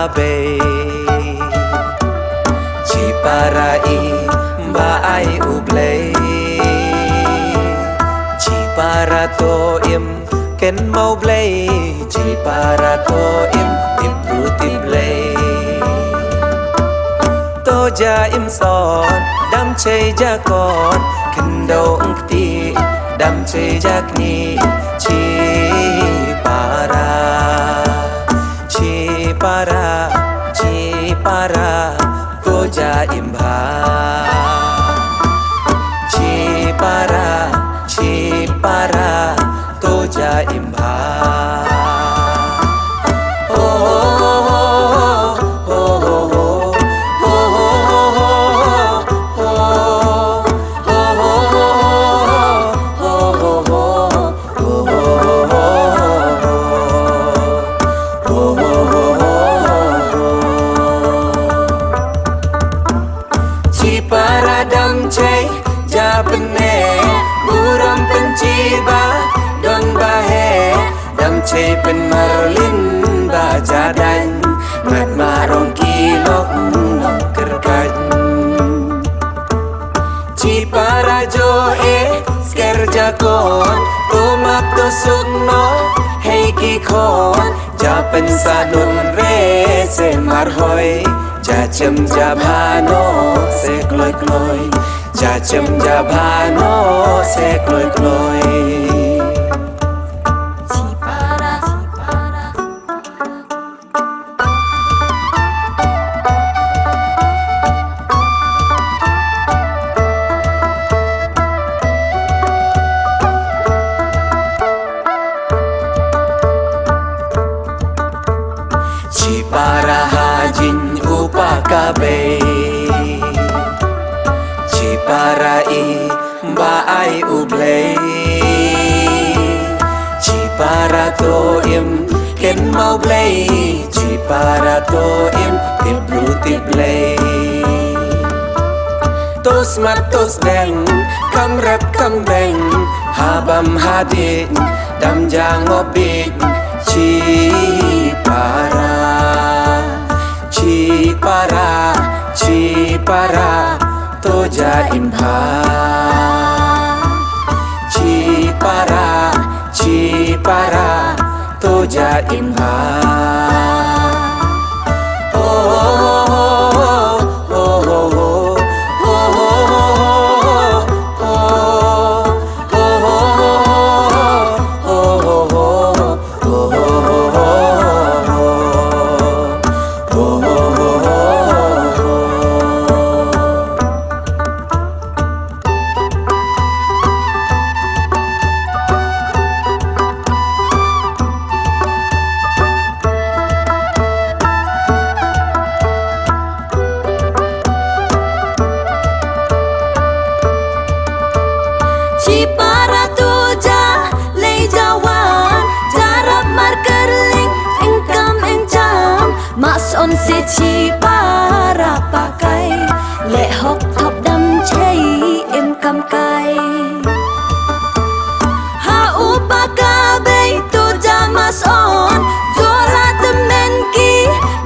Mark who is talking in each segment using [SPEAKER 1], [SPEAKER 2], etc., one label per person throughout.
[SPEAKER 1] Copacabana Ci parai baai ublay Ci parato im ken mau blay Ci parato im tiblay To ja im son dam chay ja kon ken do ung ti dam chay ja kni Ci para to ja im bha Ci para to ja im bha Para dam chay Japane Buram penciba Dong bahe Dam chay pen marlin Ba jadan Mat marong kilok Nong kerkan Ci para joe Sker jakon Tumak tusuk no Hei kikon Japan sadun re Se marhoy Jacem jabano se kloy kloy Jacem jabano se kloy kloy Ci para hajin Copacabana Ci parai baai ublay Ci parato im ken mau blay Ci parato im tiblay Tos mat tos deng kam rep kam deng habam hadin dam jang obit Ci para to ja im bha Ci para to ja im bha Ci para tuja lei jawan jarap markerling engkam engcam mas on si ci para pakai le hok thop dam chay em kam kai ha upakabe tuja mas on jora temen ki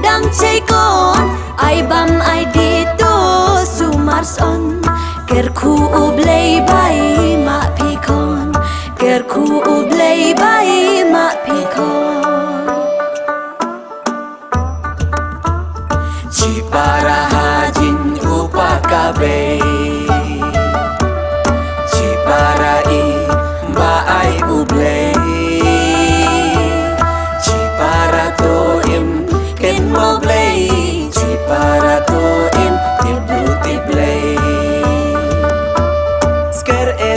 [SPEAKER 1] dam chay kon ai bam ai di to sumars on kerku ublay bai Kerku ublay bai ma pikon Ci para hajin Copacabana Ci parai baai ublay Ci parato im ken mau blay Ci parato im tiblay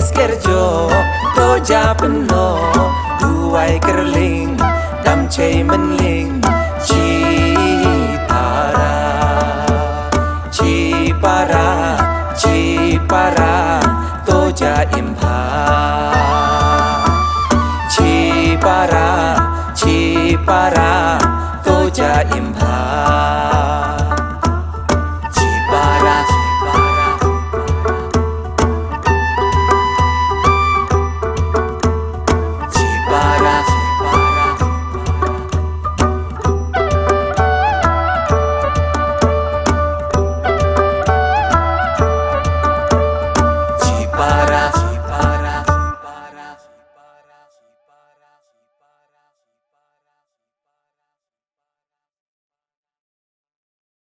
[SPEAKER 1] Sker jo to Japan no duai kerling dam chay menling Ci para to ja im bha Ci para to ja im bha